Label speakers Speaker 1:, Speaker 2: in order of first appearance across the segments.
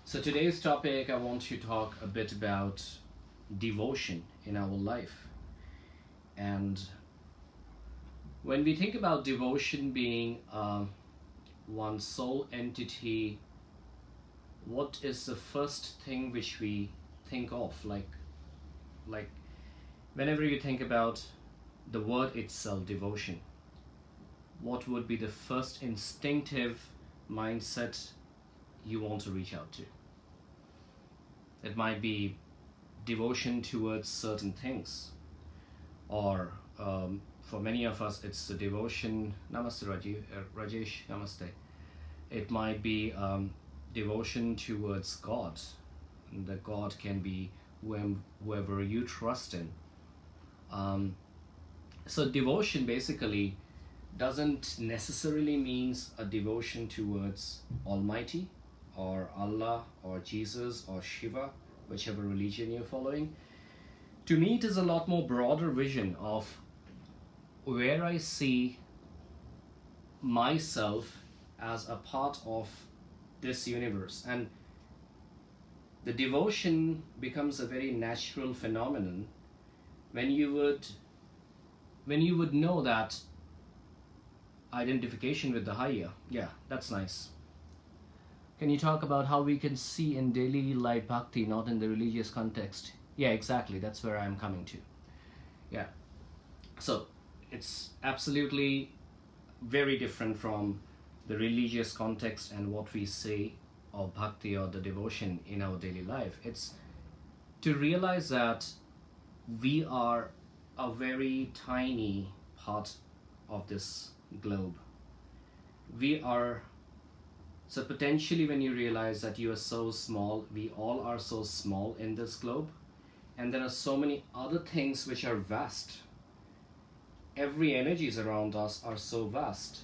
Speaker 1: So today's topic, I want to talk a bit about devotion in our life. And when we think about devotion being one sole entity, what is the first thing which we think of? Like whenever you think about the word itself, devotion, what would be the first instinctive mindset you want to reach out to? It might be devotion towards certain things, or for many of us, it's the devotion. Namaste, Rajesh. Namaste. It might be devotion towards God. And that God can be whoever you trust in. So devotion basically doesn't necessarily means a devotion towards Almighty or Allah or Jesus or Shiva, whichever religion you're following. To me, it is a lot more broader vision of where I see myself as a part of this universe. And the devotion becomes a very natural phenomenon when you would know that identification with the higher. Yeah, that's nice. Can you talk about how we can see in daily life bhakti, not in the religious context? Yeah, exactly. That's where I'm coming to. Yeah. So it's absolutely very different from the religious context and what we say of bhakti or the devotion in our daily life. It's to realize that we are a very tiny part of this globe. We are, so potentially when you realize that you are so small, we all are so small in this globe, and there are so many other things which are vast. Every energies around us are so vast.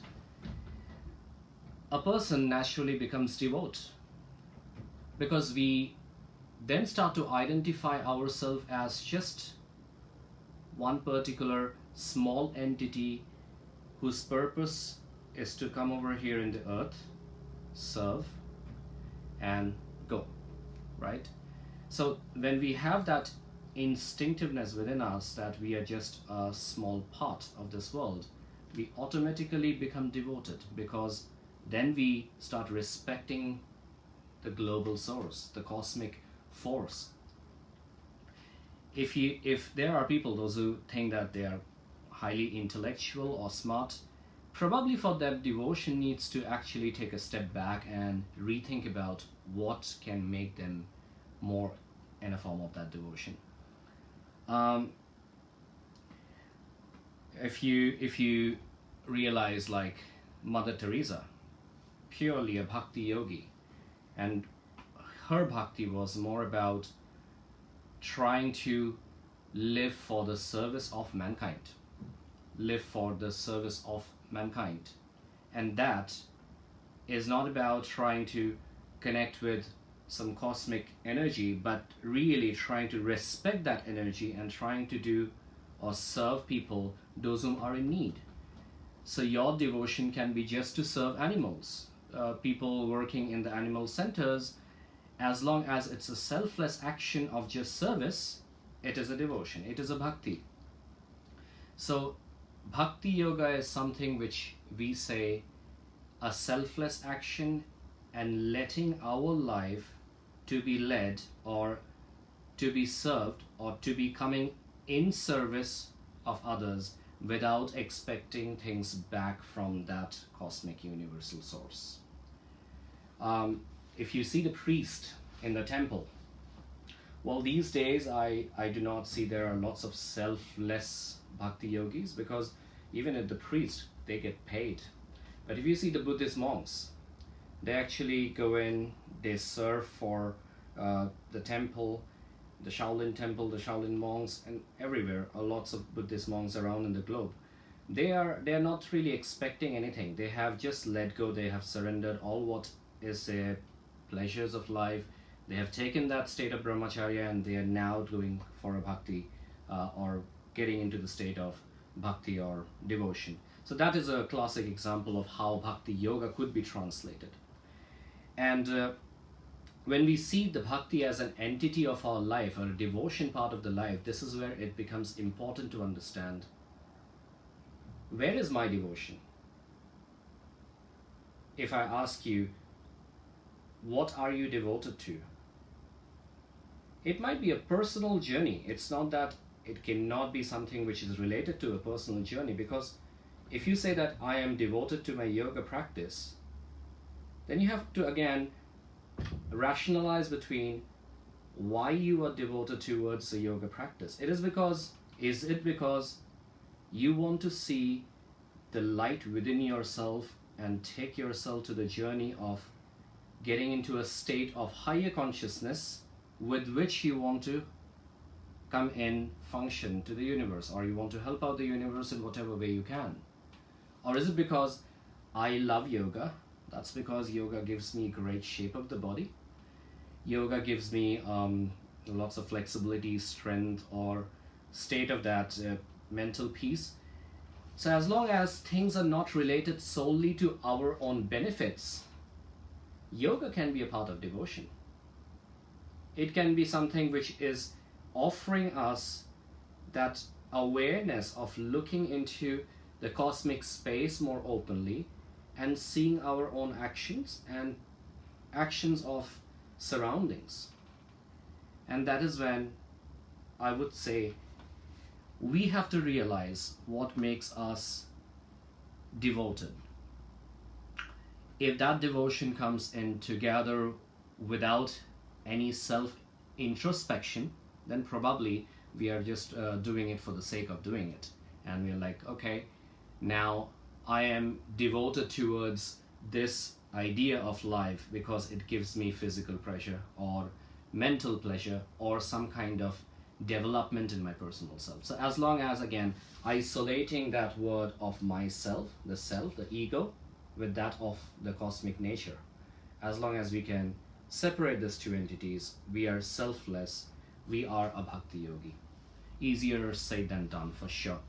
Speaker 1: A person naturally becomes devout because we then start to identify ourselves as just one particular small entity whose purpose is to come over here in the earth, serve, and go, right? So when we have that instinctiveness within us that we are just a small part of this world, we automatically become devoted, because then we start respecting the global source, the cosmic force. If there are people, those who think that they are highly intellectual or smart, probably for that devotion needs to actually take a step back and rethink about what can make them more in a form of that devotion. If you realize, like Mother Teresa, purely a bhakti yogi, and her bhakti was more about trying to live for the service of mankind, live for the service of mankind. And that is not about trying to connect with some cosmic energy, but really trying to respect that energy and trying to do or serve people, those whom are in need. So your devotion can be just to serve animals, people working in the animal centers. As long as it's a selfless action of just service, it is a devotion, it is a bhakti. So bhakti yoga is something which we say a selfless action and letting our life to be led or to be served or to be coming in service of others without expecting things back from that cosmic universal source. If you see the priest in the temple, well, these days I do not see there are lots of selfless bhakti yogis, because even at the priest they get paid. But if you see the Buddhist monks, they actually go in, they serve for the temple, the Shaolin monks, and everywhere are lots of Buddhist monks around in the globe. They are not really expecting anything. They have just let go. They have surrendered all what is their pleasures of life. They have taken that state of brahmacharya and they are now going for a bhakti, or getting into the state of bhakti or devotion. So that is a classic example of how bhakti yoga could be translated. And when we see the bhakti as an entity of our life or a devotion part of the life, this is where it becomes important to understand, where is my devotion? If I ask you, what are you devoted to? It might be a personal journey. It's not that it cannot be something which is related to a personal journey, because if you say that I am devoted to my yoga practice, then you have to again rationalize between why you are devoted towards the yoga practice. Is it because you want to see the light within yourself and take yourself to the journey of getting into a state of higher consciousness with which you want to come in function to the universe, or you want to help out the universe in whatever way you can? Or is it because I love yoga? That's because yoga gives me great shape of the body. Yoga gives me lots of flexibility, strength, or state of that mental peace. So as long as things are not related solely to our own benefits, yoga can be a part of devotion. It can be something which is offering us that awareness of looking into the cosmic space more openly and seeing our own actions and actions of surroundings. And that is when I would say we have to realize what makes us devoted. If that devotion comes in together without any self introspection, then probably we are just doing it for the sake of doing it. And we're like, okay, now I am devoted towards this idea of life because it gives me physical pleasure or mental pleasure or some kind of development in my personal self. So as long as, again, isolating that word of myself, the self, the ego, with that of the cosmic nature, as long as we can separate these two entities, we are selfless, we are a bhakti yogi. Easier said than done, for sure.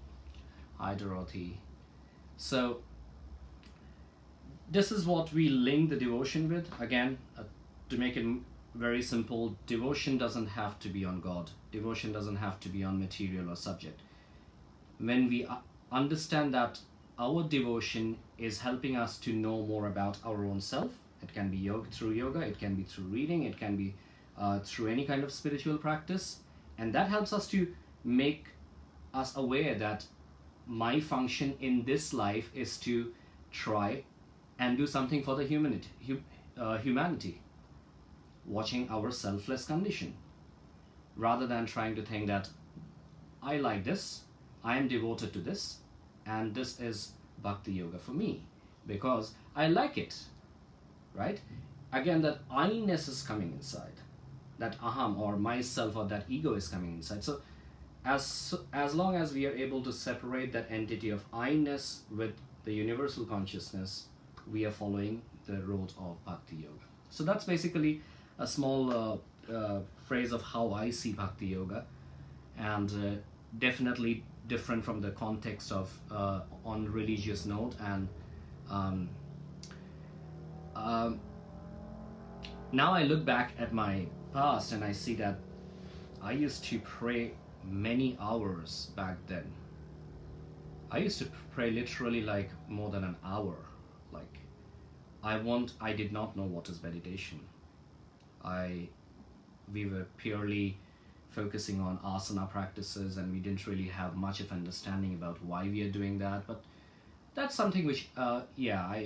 Speaker 1: Hi Dorothy. So this is what we link the devotion with. Again, to make it very simple, devotion doesn't have to be on God. Devotion doesn't have to be on material or subject. When we understand that our devotion is helping us to know more about our own self, it can be through yoga, it can be through reading, it can be through any kind of spiritual practice, and that helps us to make us aware that my function in this life is to try and do something for the humanity, watching our selfless condition, rather than trying to think that I like this, I am devoted to this, and this is bhakti yoga for me because I like it, right? Again, that I-ness is coming inside, that aham or myself or that ego is coming inside. So as long as we are able to separate that entity of I-ness with the universal consciousness, we are following the road of bhakti yoga. So that's basically a small phrase of how I see bhakti yoga, and definitely different from the context of on religious note. And now I look back at my past and I see that I used to pray many hours back then. I used to pray literally like more than an hour. Like I did not know what is meditation. We were purely focusing on asana practices, and we didn't really have much of understanding about why we are doing that. But that's something which I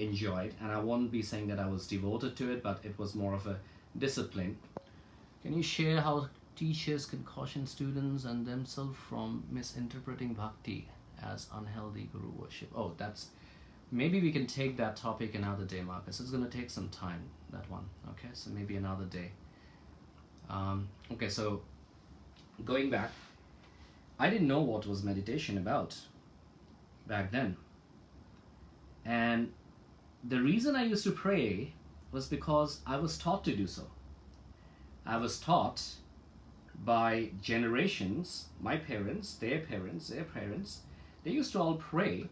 Speaker 1: enjoyed, and I won't be saying that I was devoted to it, but it was more of a discipline. Can you share how teachers can caution students and themselves from misinterpreting bhakti as unhealthy guru worship? Oh, that's, maybe we can take that topic another day, Marcus. It's going to take some time, that one. Okay, so maybe another day. Okay, so going back, I didn't know what was meditation about back then. And the reason I used to pray was because I was taught to do so. I was taught by generations, my parents, their parents, they used to all pray.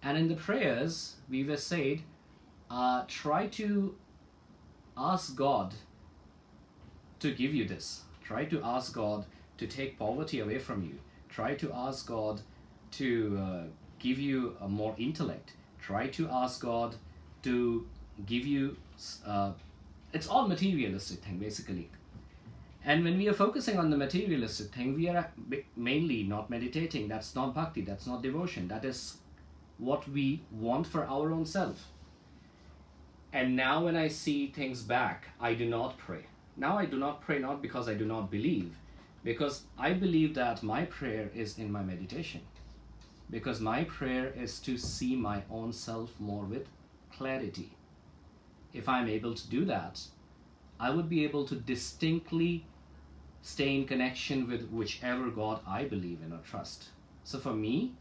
Speaker 1: And in the prayers, we were said, try to ask God to give you this. Try to ask God to take poverty away from you. Try to ask God to give you a more intellect. Try to ask God to give you, it's all materialistic thing basically. And when we are focusing on the materialistic thing, we are mainly not meditating. That's not bhakti, that's not devotion. That is what we want for our own self. And now when I see things back, I do not pray. Now I do not pray not because I do not believe, because I believe that my prayer is in my meditation. Because my prayer is to see my own self more with clarity. If I'm able to do that, I would be able to distinctly stay in connection with whichever God I believe in or trust. So for me,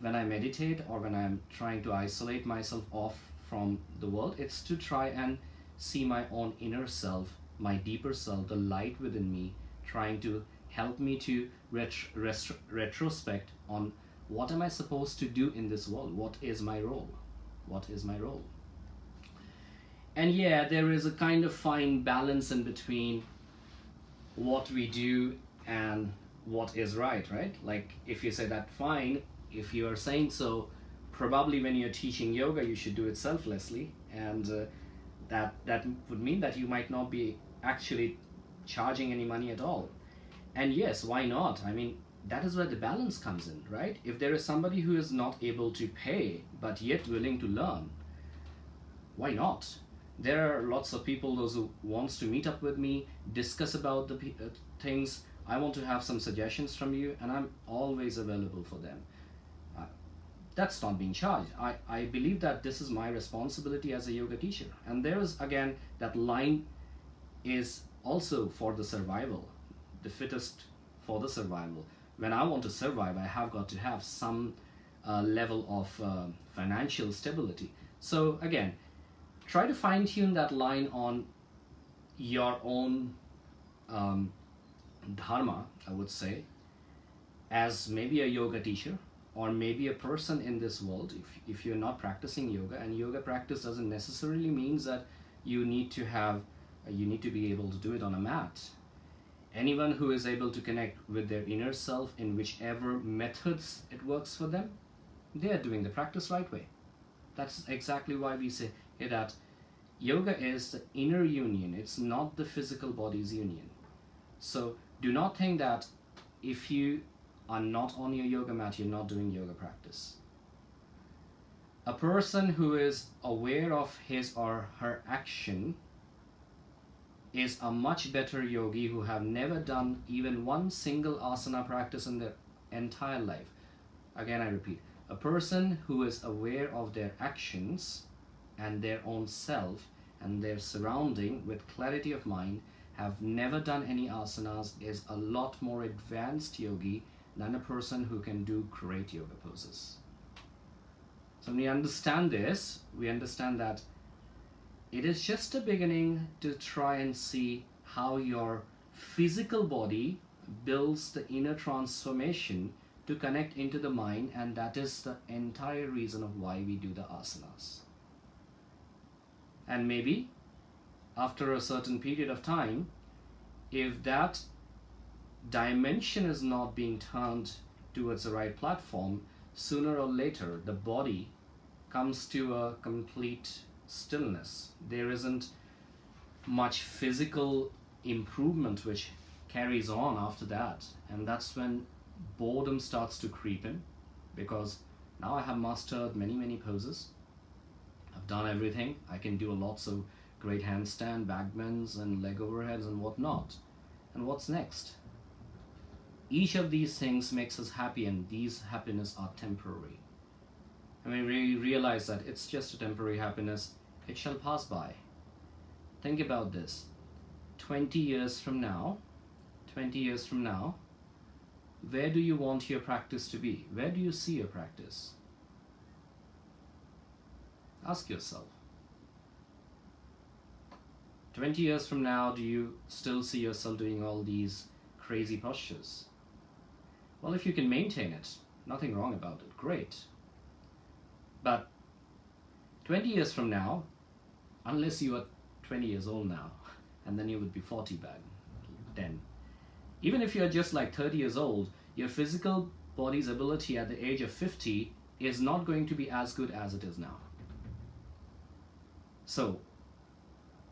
Speaker 1: when I meditate or when I'm trying to isolate myself off from the world, it's to try and see my own inner self, my deeper self, the light within me, trying to help me to retrospect on what am I supposed to do in this world? What is my role? What is my role? And yeah, there is a kind of fine balance in between what we do and what is right? Like if you say that, fine, if you are saying so, probably when you're teaching yoga, you should do it selflessly, and that would mean that you might not be actually charging any money at all. And yes, why not? I mean, that is where the balance comes in, right? If there is somebody who is not able to pay but yet willing to learn, why not? There are lots of people those who wants to meet up with me, discuss about the things. I want to have some suggestions from you, and I'm always available for them. That's not being charged. I believe that this is my responsibility as a yoga teacher. And there is, again, that line is also for the survival, the fittest for the survival. When I want to survive, I have got to have some level of financial stability. So again, try to fine tune that line on your own dharma, I would say, as maybe a yoga teacher or maybe a person in this world. If you're not practicing yoga, and yoga practice doesn't necessarily means that you need to be able to do it on a mat. Anyone who is able to connect with their inner self in whichever methods it works for them, they are doing the practice right way. That's exactly why we say that yoga is the inner union. It's not the physical body's union. So do not think that if you are not on your yoga mat, you're not doing yoga practice. A person who is aware of his or her action is a much better yogi who have never done even one single asana practice in their entire life. Again, I repeat, a person who is aware of their actions and their own self and their surrounding with clarity of mind, have never done any asanas, is a lot more advanced yogi than a person who can do great yoga poses. So when we understand this, we understand that it is just a beginning to try and see how your physical body builds the inner transformation to connect into the mind, and that is the entire reason of why we do the asanas. And maybe after a certain period of time, if that dimension is not being turned towards the right platform, sooner or later the body comes to a complete stillness. There isn't much physical improvement which carries on after that, and that's when boredom starts to creep in, because now I have mastered many poses. I've done everything. I can do lots of great handstand, back bends, and leg overheads and whatnot. And what's next? Each of these things makes us happy, and these happiness are temporary. And when we realize that it's just a temporary happiness, it shall pass by. Think about this. 20 years from now, where do you want your practice to be? Where do you see your practice? Ask yourself. 20 years from now, do you still see yourself doing all these crazy postures? Well, if you can maintain it, nothing wrong about it, great. But 20 years from now, unless you are 20 years old now, and then you would be 40 back then. Even if you're just like 30 years old, your physical body's ability at the age of 50 is not going to be as good as it is now. So,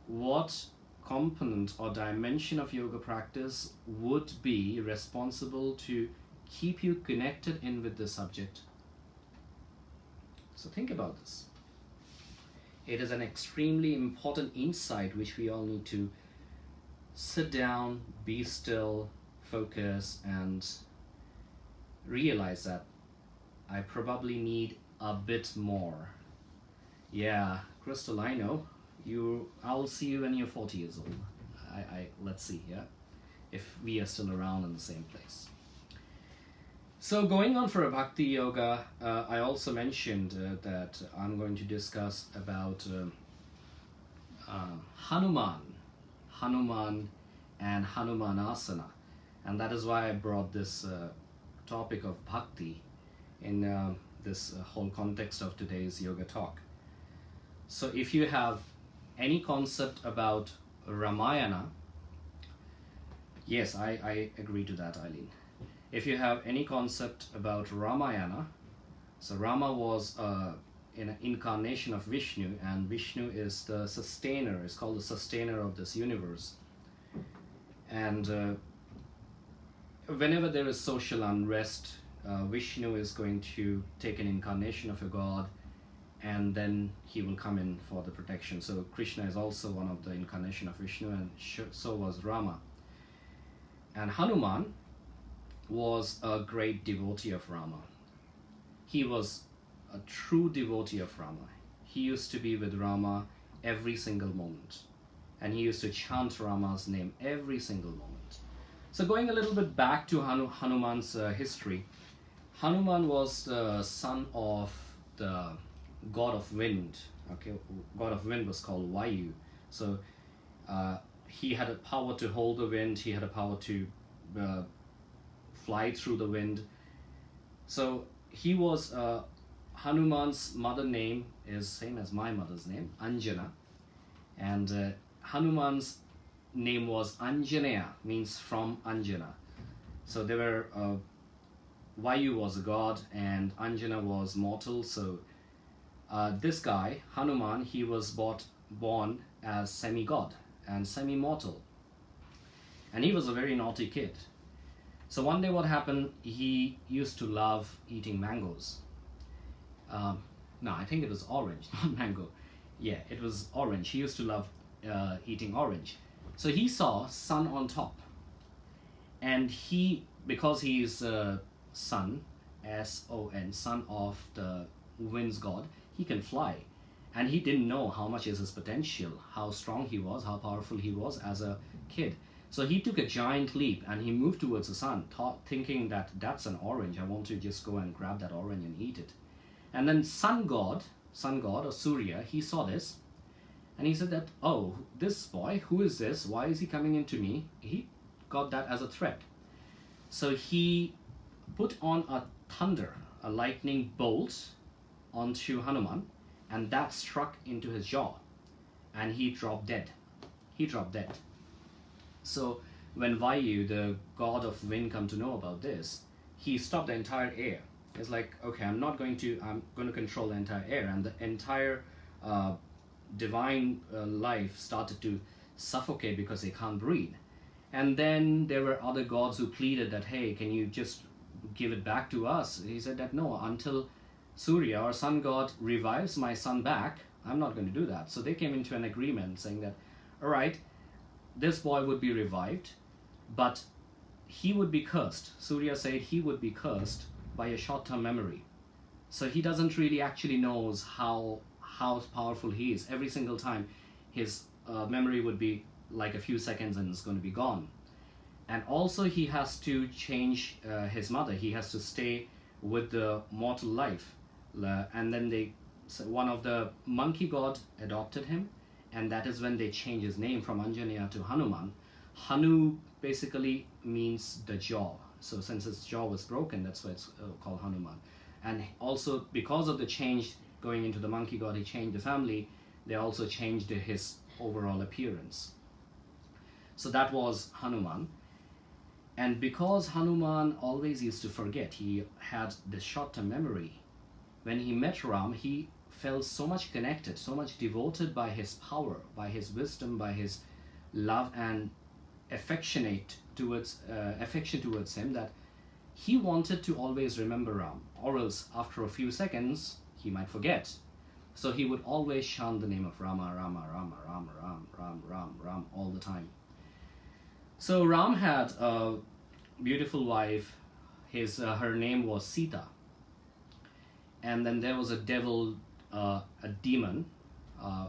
Speaker 1: what component or dimension of yoga practice would be responsible to keep you connected in with the subject? So think about this. It is an extremely important insight which we all need to sit down, be still, focus, and realize that I probably need a bit more. Yeah, Crystal, I know. I'll see you when you're 40 years old. Let's see, yeah, if we are still around in the same place. So going on for a Bhakti Yoga, I also mentioned that I'm going to discuss about Hanuman and Hanumanasana. And that is why I brought this topic of Bhakti in this whole context of today's yoga talk. So if you have any concept about Ramayana, yes, I agree to that, Eileen. If you have any concept about Ramayana, so Rama was an incarnation of Vishnu, and Vishnu is the sustainer, is called the sustainer of this universe. And whenever there is social unrest, Vishnu is going to take an incarnation of a god, and then he will come in for the protection. So Krishna is also one of the incarnation of Vishnu, and so was Rama. And Hanuman was a great devotee of Rama. He was a true devotee of Rama. He used to be with Rama every single moment, and he used to chant Rama's name every single moment. So going a little bit back to Hanuman's history, Hanuman was the son of the god of wind. Okay, god of wind was called Vayu. So he had a power to hold the wind. He had a power to fly through the wind. So he was Hanuman's mother name is same as my mother's name, Anjana, and Hanuman's name was Anjaneya, means from Anjana. So they were Vayu was a god and Anjana was mortal. So this guy Hanuman, he was born as semi-god and semi-mortal, and he was a very naughty kid. So one day what happened, he used to love eating mangoes. No, I think it was orange, not mango. Yeah, it was orange. He used to love eating orange. So he saw sun on top. And he, because he is sun, S-O-N, son of the wind's god, he can fly. And he didn't know how much is his potential, how strong he was, how powerful he was as a kid. So he took a giant leap and he moved towards the sun, thinking that that's an orange. I want to just go and grab that orange and eat it. And then sun god or Surya, he saw this and he said that, oh, this boy, who is this? Why is he coming into me? He got that as a threat. So he put on a thunder, a lightning bolt onto Hanuman, and that struck into his jaw and he dropped dead. So when Vayu, the god of wind, come to know about this, he stopped the entire air. It's like, okay, I'm going to control the entire air, and the entire divine life started to suffocate because they can't breathe. And then there were other gods who pleaded that, hey, can you just give it back to us? He said that no, until Surya or sun god revives my son back, I'm not going to do that. So they came into an agreement saying that, all right, this boy would be revived, but he would be cursed. Surya said he would be cursed by a short-term memory. So he doesn't really actually knows how powerful he is. Every single time his memory would be like a few seconds and it's going to be gone. And also he has to change his mother. He has to stay with the mortal life. And then one of the monkey god adopted him, and that is when they changed his name from Anjaneya to Hanuman. Hanu basically means the jaw. So since his jaw was broken, that's why it's called Hanuman. And also because of the change going into the monkey god, he changed the family. They also changed his overall appearance. So that was Hanuman. And because Hanuman always used to forget, he had this short-term memory. When he met Ram, he felt so much connected, so much devoted by his power, by his wisdom, by his love and affection towards him, that he wanted to always remember Ram, or else after a few seconds he might forget. So he would always chant the name of Rama, Rama, Rama, Rama, Ram, Ram, Ram, Ram all the time. So Ram had a beautiful wife. Her name was Sita. And then there was a devil, a demon,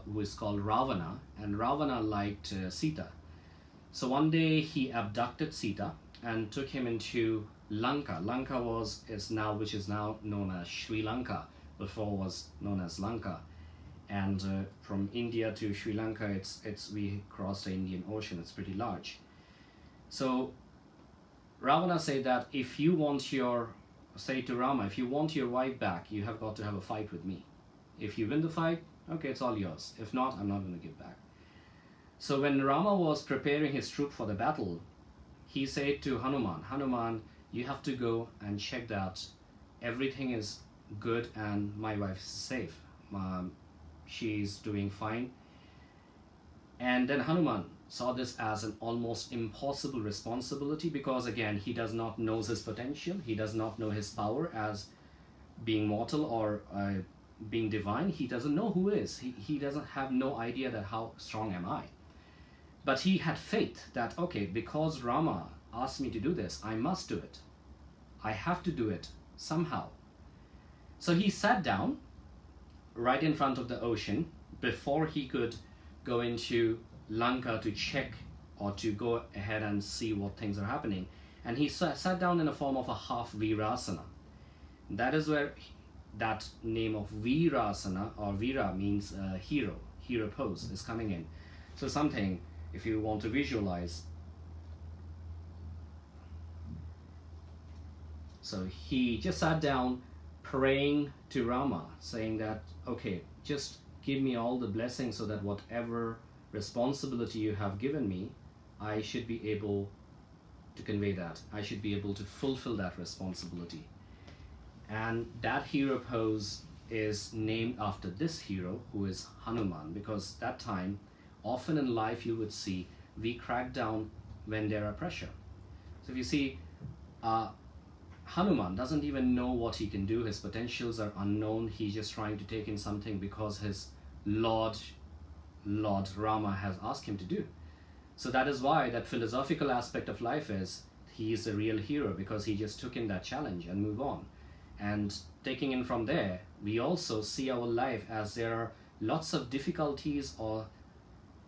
Speaker 1: who is called Ravana, and Ravana liked Sita. So one day he abducted Sita and took him into Lanka. Lanka which is now known as Sri Lanka. Before was known as Lanka. And from India to Sri Lanka, we crossed the Indian Ocean. It's pretty large. So Ravana said that if you want to Rama, if you want your wife back, you have got to have a fight with me. If you win the fight, okay, it's all yours. If not, I'm not going to give back. So when Rama was preparing his troop for the battle, he said to Hanuman, Hanuman, you have to go and check that everything is good and my wife is safe. She's doing fine. And then Hanuman saw this as an almost impossible responsibility, because again, he does not know his potential. He does not know his power as being mortal or being divine. He doesn't know who is. He doesn't have no idea that how strong am I. But he had faith that, okay, because Rama asked me to do this, I must do it. I have to do it somehow. So he sat down right in front of the ocean before he could go into Lanka to check or to go ahead and see what things are happening. And he sat down in a form of a half Virasana. That is where that name of Virasana, or Vira means hero pose, is coming in. So something, if you want to visualize. So he just sat down praying to Rama, saying that, okay, just give me all the blessings so that whatever responsibility you have given me, I should be able to convey that. I should be able to fulfill that responsibility. And that hero pose is named after this hero, who is Hanuman, because that time, often in life you would see, we crack down when there are pressure. So if you see, Hanuman doesn't even know what he can do. His potentials are unknown. He's just trying to take in something because his Lord Rama has asked him to do. So that is why that philosophical aspect of life is, he is a real hero, because he just took in that challenge and move on. And taking in from there, we also see our life as there are lots of difficulties or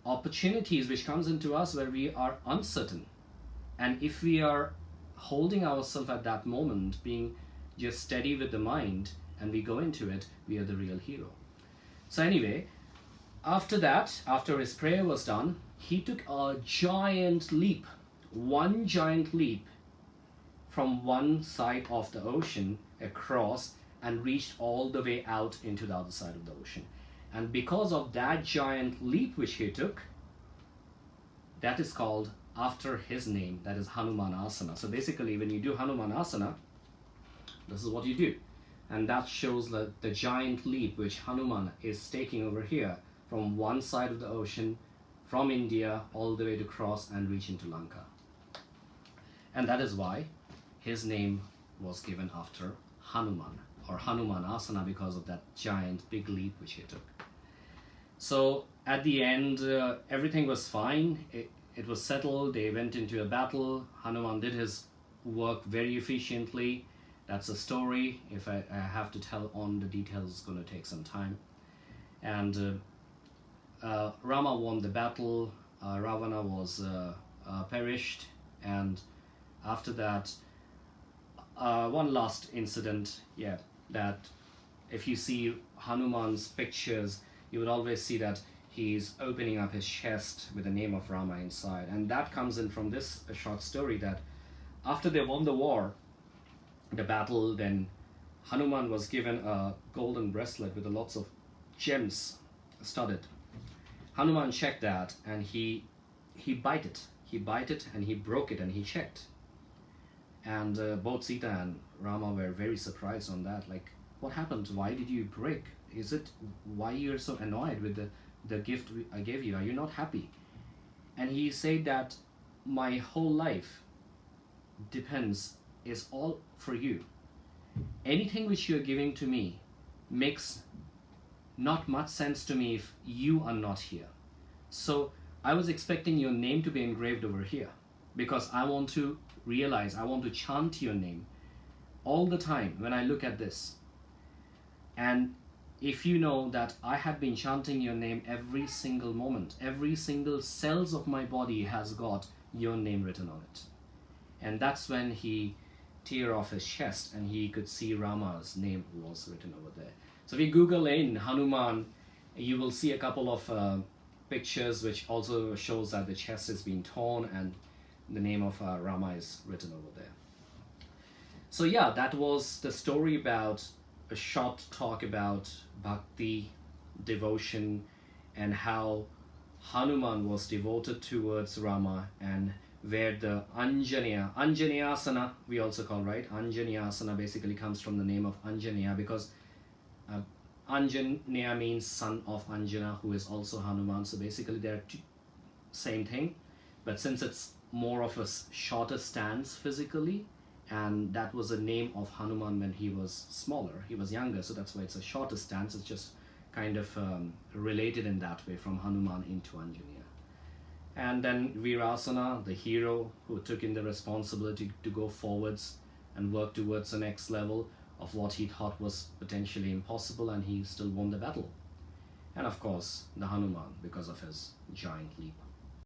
Speaker 1: opportunities which comes into us where we are uncertain. And if we are holding ourselves at that moment, being just steady with the mind, and we go into it, we are the real hero. So anyway, after that, after his prayer was done, he took a giant leap, one giant leap from one side of the ocean across, and reached all the way out into the other side of the ocean. And because of that giant leap which he took, that is called after his name, that is Hanumanasana. So basically, when you do Hanumanasana, this is what you do. And that shows the giant leap which Hanuman is taking over here, from one side of the ocean, from India, all the way to cross and reach into Lanka. And that is why his name was given after Hanuman, or Hanumanasana, because of that giant big leap which he took. So at the end, everything was fine. It was settled. They went into a battle. Hanuman did his work very efficiently. That's a story. If I have to tell on the details, it's going to take some time. And Rama won the battle. Ravana was perished. And after that, one last incident, that if you see Hanuman's pictures, you would always see that he's opening up his chest with the name of Rama inside. And that comes in from this short story, that after they won the war, the battle, then Hanuman was given a golden bracelet with lots of gems studded. Hanuman checked that, and he bite it. he bit it and he broke it and he checked. And both Sita and Rama were very surprised on that. Like, what happened? Why did you break? Is it why you're so annoyed with the gift I gave you? Are you not happy? And he said that my whole life is all for you. Anything which you're giving to me makes not much sense to me if you are not here. So I was expecting your name to be engraved over here, because I want to chant your name all the time when I look at this. And if you know that I have been chanting your name every single moment, every single cells of my body has got your name written on it. And that's when he tear off his chest and he could see Rama's name was written over there. So if you Google in Hanuman, you will see a couple of pictures which also shows that the chest is being torn and the name of Rama is written over there. So yeah, that was the story about a short talk about bhakti, devotion, and how Hanuman was devoted towards Rama, and where the Anjaneyasana we also call, right? Anjaneyasana basically comes from the name of Anjaneya, because Anjaneya means son of Anjana, who is also Hanuman. So basically they're same thing, but since it's more of a shorter stance physically, and that was the name of Hanuman when he was smaller, he was younger, so that's why it's a shorter stance. It's just kind of related in that way from Hanuman into Anjaneya. And then Virasana, the hero who took in the responsibility to go forwards and work towards the next level of what he thought was potentially impossible, and he still won the battle. And of course the Hanuman, because of his giant leap.